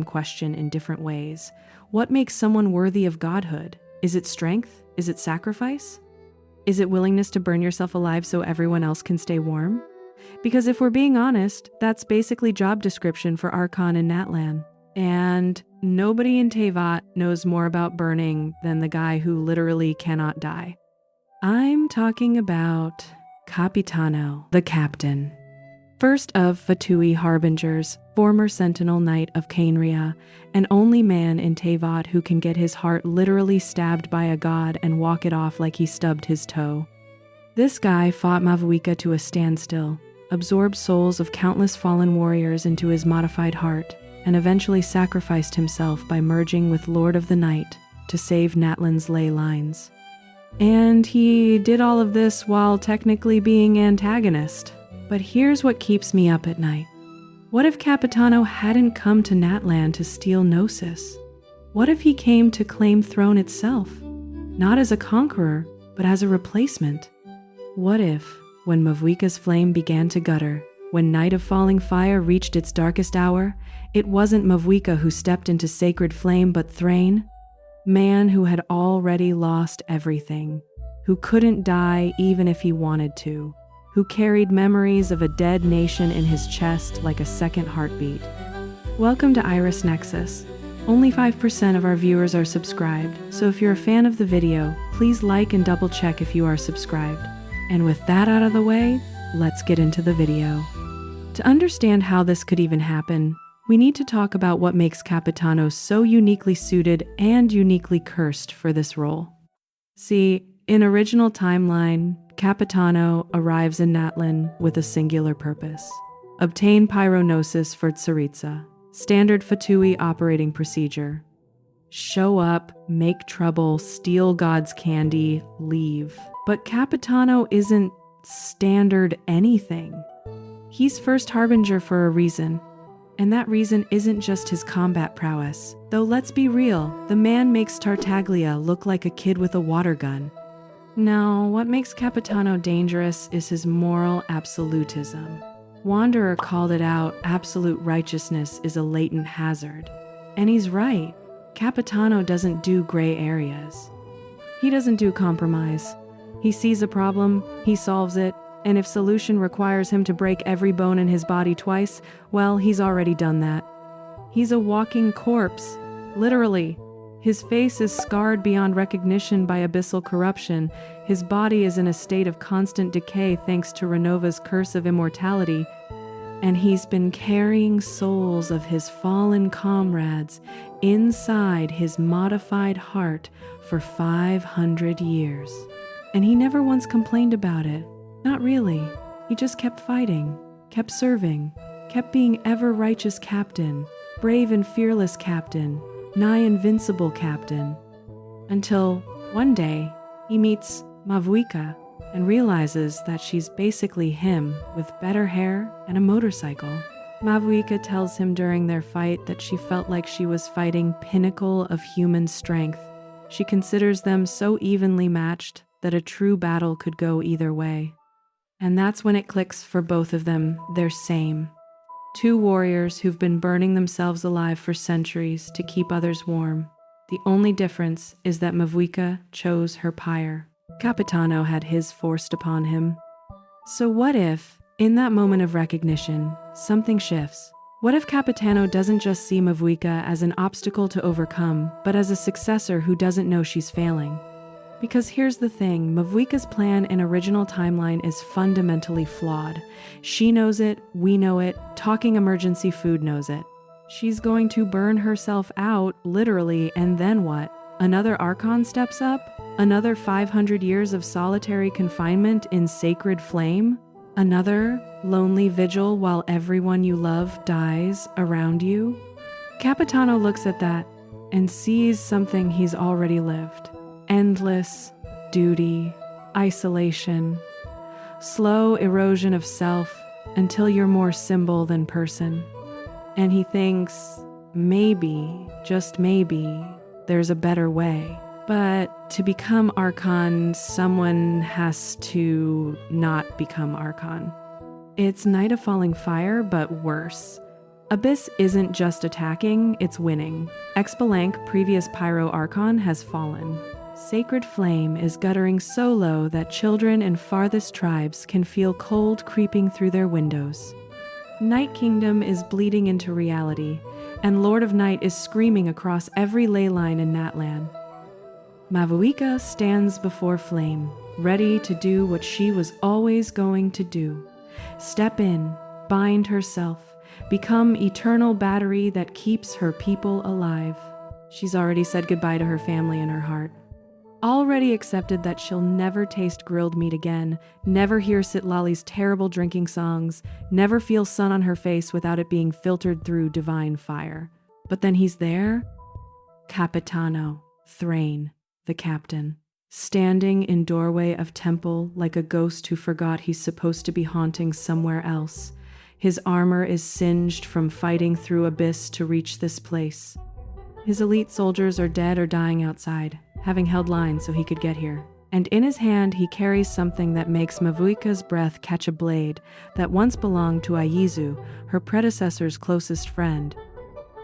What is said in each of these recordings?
question in different ways. What makes someone worthy of godhood? Is it strength? Is it sacrifice? Is it willingness to burn yourself alive so everyone else can stay warm? Because if we're being honest, that's basically job description for Archon in Natlan. And nobody in Teyvat knows more about burning than the guy who literally cannot die. I'm talking about Capitano, the captain. First of Fatui Harbingers, former Sentinel Knight of Khaenriah, and only man in Teyvat who can get his heart literally stabbed by a god and walk it off like he stubbed his toe. This guy fought Mavuika to a standstill, absorbed souls of countless fallen warriors into his modified heart, and eventually sacrificed himself by merging with Lord of the Night to save Natlan's Ley Lines. And he did all of this while technically being antagonist. But here's what keeps me up at night. What if Capitano hadn't come to Natlan to steal Gnosis? What if he came to claim throne itself? Not as a conqueror, but as a replacement. What if, when Mavuika's flame began to gutter, when Night of Falling Fire reached its darkest hour, it wasn't Mavuika who stepped into sacred flame but Thrain? Man who had already lost everything, who couldn't die even if he wanted to, who carried memories of a dead nation in his chest like a second heartbeat. Welcome to Iris Nexus. Only 5% of our viewers are subscribed, so if you're a fan of the video, please like and double check if you are subscribed. And with that out of the way, let's get into the video. To understand how this could even happen, we need to talk about what makes Capitano so uniquely suited and uniquely cursed for this role. See, in original timeline, Capitano arrives in Natlan with a singular purpose: obtain pyronosis for Tsaritsa, standard Fatui operating procedure. Show up, make trouble, steal God's candy, leave. But Capitano isn't standard anything. He's First Harbinger for a reason. And that reason isn't just his combat prowess. Though let's be real, the man makes Tartaglia look like a kid with a water gun. No, what makes Capitano dangerous is his moral absolutism. Wanderer called it out, absolute righteousness is a latent hazard. And he's right. Capitano doesn't do gray areas. He doesn't do compromise. He sees a problem, he solves it, and if solution requires him to break every bone in his body twice, well, he's already done that. He's a walking corpse, literally. His face is scarred beyond recognition by abyssal corruption. His body is in a state of constant decay thanks to Ronova's curse of immortality. And he's been carrying souls of his fallen comrades inside his modified heart for 500 years. And he never once complained about it. Not really. He just kept fighting, kept serving, kept being ever-righteous captain, brave and fearless captain, nigh invincible captain. Until one day, he meets Mavuika and realizes that she's basically him with better hair and a motorcycle. Mavuika tells him during their fight that she felt like she was fighting pinnacle of human strength. She considers them so evenly matched that a true battle could go either way. And that's when it clicks for both of them, they're same. Two warriors who've been burning themselves alive for centuries to keep others warm. The only difference is that Mavuika chose her pyre. Capitano had his forced upon him. So what if, in that moment of recognition, something shifts? What if Capitano doesn't just see Mavuika as an obstacle to overcome, but as a successor who doesn't know she's failing? Because here's the thing, Mavuika's plan in original timeline is fundamentally flawed. She knows it, we know it, Talking Emergency Food knows it. She's going to burn herself out, literally, and then what? Another Archon steps up? Another 500 years of solitary confinement in sacred flame? Another lonely vigil while everyone you love dies around you? Capitano looks at that and sees something he's already lived. Endless duty, isolation, slow erosion of self until you're more symbol than person. And he thinks, maybe, just maybe, there's a better way. But to become Archon, someone has to not become Archon. It's Night of Falling Fire, but worse. Abyss isn't just attacking, it's winning. Expalank, previous Pyro Archon, has fallen. Sacred flame is guttering so low that children in farthest tribes can feel cold creeping through their windows. Night Kingdom is bleeding into reality, and Lord of Night is screaming across every ley line in Natlan. Mavuika stands before flame, ready to do what she was always going to do. Step in, bind herself, become eternal battery that keeps her people alive. She's already said goodbye to her family in her heart. Already accepted that she'll never taste grilled meat again, never hear Sitlali's terrible drinking songs, never feel sun on her face without it being filtered through divine fire. But then he's there, Capitano, Thrain, the captain, standing in doorway of temple like a ghost who forgot he's supposed to be haunting somewhere else. His armor is singed from fighting through abyss to reach this place. His elite soldiers are dead or dying outside, having held lines so he could get here. And in his hand he carries something that makes Mavuika's breath catch a blade that once belonged to Aizu, her predecessor's closest friend.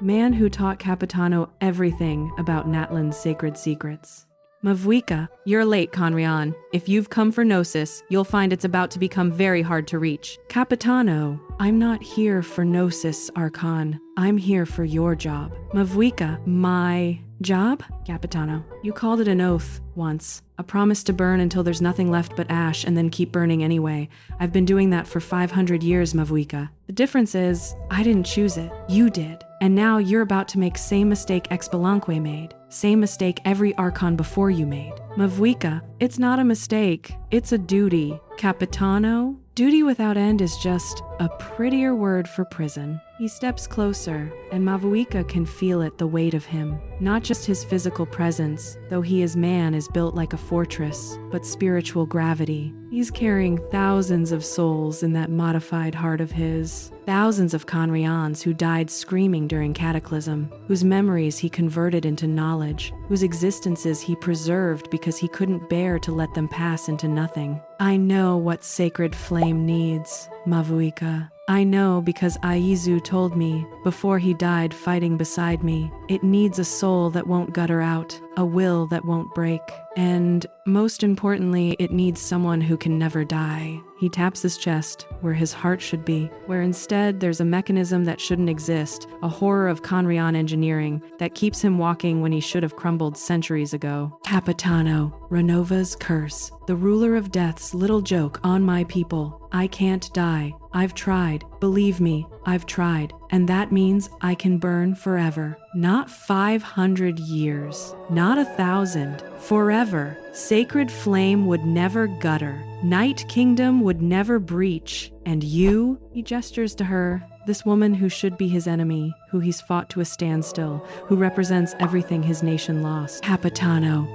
Man who taught Capitano everything about Natlan's sacred secrets. Mavuika, you're late, Khaenriah. If you've come for Gnosis, you'll find it's about to become very hard to reach. Capitano, I'm not here for Gnosis, Archon. I'm here for your job. Mavuika, my job? Capitano, you called it an oath once. A promise to burn until there's nothing left but ash and then keep burning anyway. I've been doing that for 500 years, Mavuika. The difference is, I didn't choose it. You did. And now you're about to make same mistake Expalanque made. Same mistake every Archon before you made. Mavuika, it's not a mistake. It's a duty. Capitano, duty without end is just a prettier word for prison. He steps closer, and Mavuika can feel it, the weight of him. Not just his physical presence, though he as man is built like a fortress, but spiritual gravity. He's carrying thousands of souls in that modified heart of his. Thousands of Khaenriahs who died screaming during Cataclysm, whose memories he converted into knowledge, whose existences he preserved because he couldn't bear to let them pass into nothing. I know what sacred flame needs, Mavuika. I know because Aizu told me before he died fighting beside me. It needs a soul that won't gutter out, a will that won't break, and most importantly, it needs someone who can never die. He taps his chest, where his heart should be, where instead there's a mechanism that shouldn't exist, a horror of Khaenriah engineering that keeps him walking when he should have crumbled centuries ago. Capitano, Ronova's curse, the ruler of death's little joke on my people. I can't die. I've tried. Believe me, I've tried. And that means I can burn forever. Not 500 years. Not 1,000. Forever. Sacred flame would never gutter. Night Kingdom would never breach. And you, he gestures to her, this woman who should be his enemy, who he's fought to a standstill, who represents everything his nation lost. Capitano.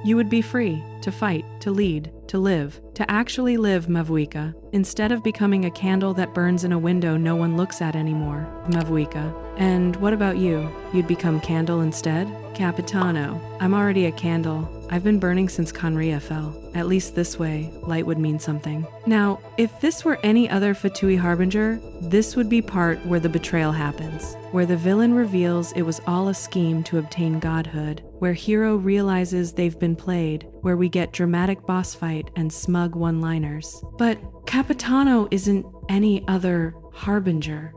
You would be free to fight, to lead, to live, to actually live, Mavuika, instead of becoming a candle that burns in a window no one looks at anymore, Mavuika. And what about you? You'd become candle instead? Capitano, I'm already a candle. I've been burning since Khaenriah fell. At least this way, light would mean something. Now, if this were any other Fatui Harbinger, this would be part where the betrayal happens, where the villain reveals it was all a scheme to obtain godhood, where hero realizes they've been played, where we get dramatic boss fight and smug one-liners. But Capitano isn't any other Harbinger.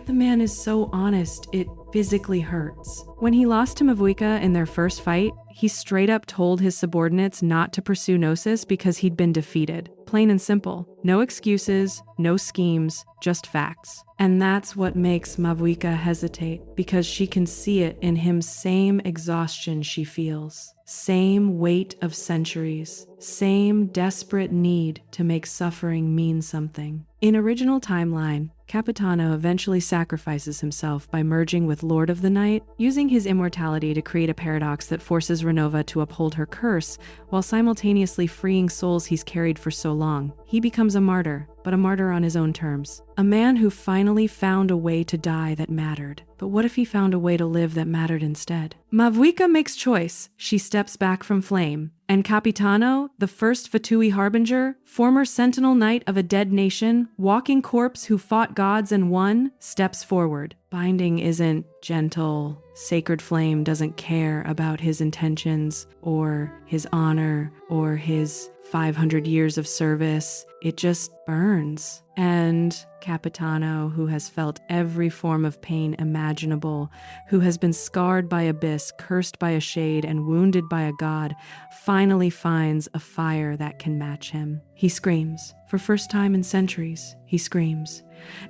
The man is so honest, it physically hurts. When he lost to Mavuika in their first fight, he straight up told his subordinates not to pursue Gnosis because he'd been defeated. Plain and simple. No excuses, no schemes, just facts. And that's what makes Mavuika hesitate, because she can see it in him, same exhaustion she feels. Same weight of centuries. Same desperate need to make suffering mean something. In original timeline, Capitano eventually sacrifices himself by merging with Lord of the Night, using his immortality to create a paradox that forces Ronova to uphold her curse, while simultaneously freeing souls he's carried for so long. he becomes a martyr, but a martyr on his own terms. A man who finally found a way to die that mattered. But what if he found a way to live that mattered instead? Mavuika makes choice. She steps back from flame. And Capitano, the First Fatui Harbinger, former sentinel knight of a dead nation, walking corpse who fought gods and won, steps forward. Binding isn't gentle. Sacred flame doesn't care about his intentions or his honor or his 500 years of service. It just burns. And Capitano, who has felt every form of pain imaginable, who has been scarred by abyss, cursed by a shade, and wounded by a god, finally finds a fire that can match him. He screams. For first time in centuries, he screams.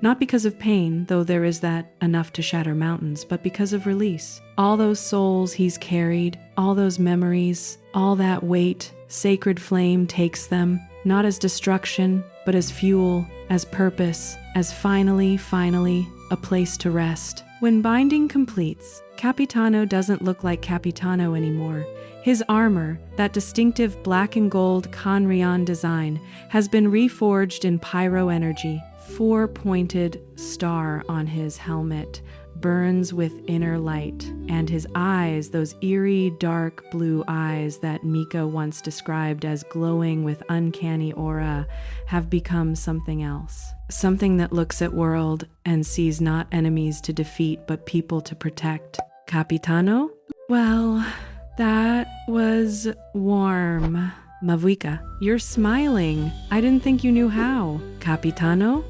Not because of pain, though there is that enough to shatter mountains, but because of release. All those souls he's carried, all those memories, all that weight, sacred flame takes them, not as destruction, but as fuel, as purpose, as finally, a place to rest. When binding completes, Capitano doesn't look like Capitano anymore. His armor, that distinctive black and gold Khaenriah design, has been reforged in pyro energy. 4-pointed star on his helmet burns with inner light, and his eyes, those eerie dark blue eyes that Mika once described as glowing with uncanny aura, have become something else. Something that looks at world and sees not enemies to defeat but people to protect. Capitano? Well, that was warm. Mavuika, you're smiling. I didn't think you knew how. Capitano?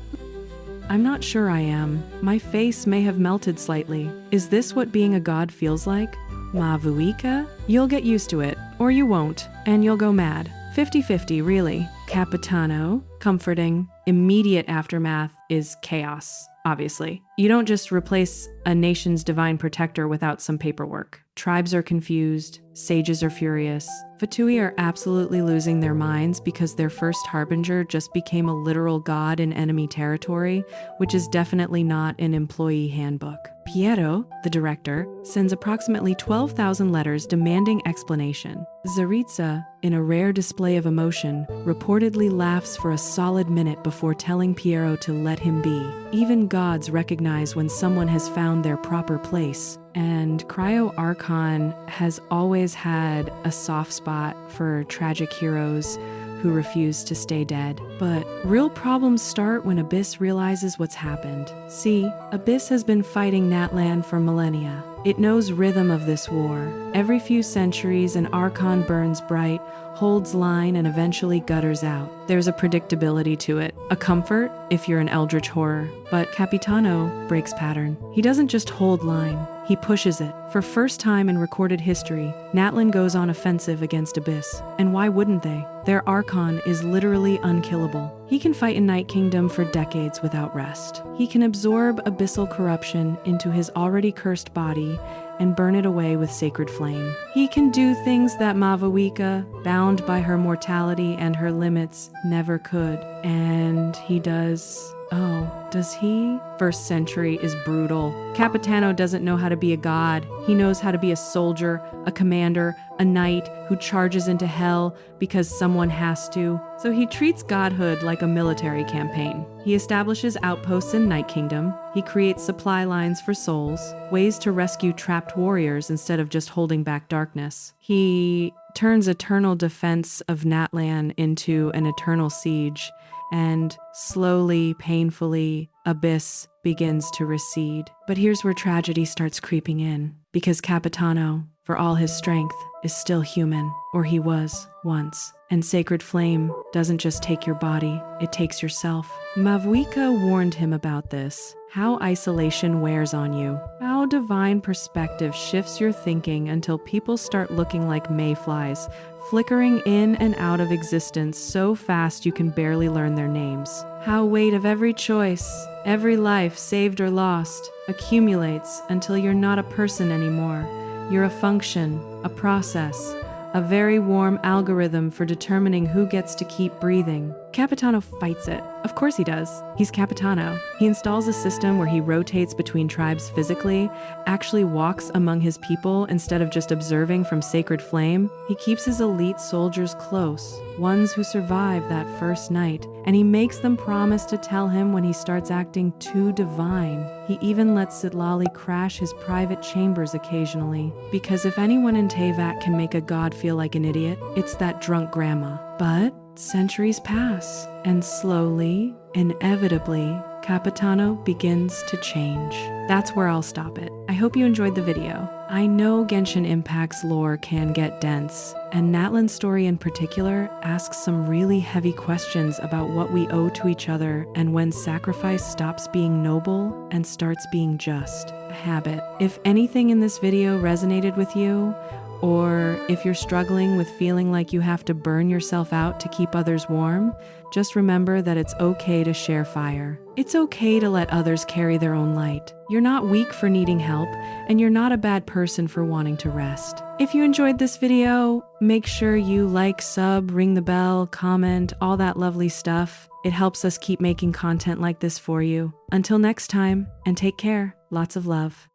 I'm not sure I am. My face may have melted slightly. Is this what being a god feels like? Mavuika? You'll get used to it, or you won't, and you'll go mad. 50-50, really. Capitano, comforting. Immediate aftermath is chaos, obviously. You don't just replace a nation's divine protector without some paperwork. Tribes are confused, sages are furious. Fatui are absolutely losing their minds because their first harbinger just became a literal god in enemy territory, which is definitely not an employee handbook. Piero, the director, sends approximately 12,000 letters demanding explanation. Tsaritsa, in a rare display of emotion, reportedly laughs for a solid minute before telling Piero to let him be. Even gods recognize when someone has found their proper place. And Pyro Archon has always had a soft spot for tragic heroes who refuse to stay dead. But real problems start when Abyss realizes what's happened. See, Abyss has been fighting Natlan for millennia. It knows rhythm of this war. Every few centuries, an Archon burns bright, holds line, and eventually gutters out. There's a predictability to it, a comfort if you're an eldritch horror. But Capitano breaks pattern. He doesn't just hold line, he pushes it. For first time in recorded history, Natlan goes on offensive against Abyss. And why wouldn't they? Their Archon is literally unkillable. He can fight in Night Kingdom for decades without rest. He can absorb abyssal corruption into his already cursed body and burn it away with sacred flame. He can do things that Mavuika, bound by her mortality and her limits, never could. And he does. Oh, does he? First century is brutal. Capitano doesn't know how to be a god. He knows how to be a soldier, a commander, a knight who charges into hell because someone has to. So he treats godhood like a military campaign. He establishes outposts in Night Kingdom. He creates supply lines for souls, ways to rescue trapped warriors instead of just holding back darkness. He turns eternal defense of Natlan into an eternal siege, and slowly, painfully, Abyss begins to recede. But here's where tragedy starts creeping in, because Capitano, for all his strength, is still human, or he was once. And sacred flame doesn't just take your body, it takes yourself. Mavuika warned him about this, how isolation wears on you, how divine perspective shifts your thinking until people start looking like mayflies, flickering in and out of existence so fast you can barely learn their names. How weight of every choice, every life saved or lost, accumulates until you're not a person anymore. You're a function, a process, a very warm algorithm for determining who gets to keep breathing. Capitano fights it. Of course he does. He's Capitano. He installs a system where he rotates between tribes physically, actually walks among his people instead of just observing from sacred flame. He keeps his elite soldiers close, ones who survive that first night, and he makes them promise to tell him when he starts acting too divine. He even lets Zitlali crash his private chambers occasionally, because if anyone in Teyvat can make a god feel like an idiot, it's that drunk grandma. But centuries pass, and slowly, inevitably, Capitano begins to change. That's where I'll stop it. I hope you enjoyed the video. I know Genshin Impact's lore can get dense, and Natlan's story in particular asks some really heavy questions about what we owe to each other and when sacrifice stops being noble and starts being just a habit. If anything in this video resonated with you, or if you're struggling with feeling like you have to burn yourself out to keep others warm, just remember that it's okay to share fire. It's okay to let others carry their own light. You're not weak for needing help, and you're not a bad person for wanting to rest. If you enjoyed this video, make sure you like, sub, ring the bell, comment, all that lovely stuff. It helps us keep making content like this for you. Until next time, and take care. Lots of love.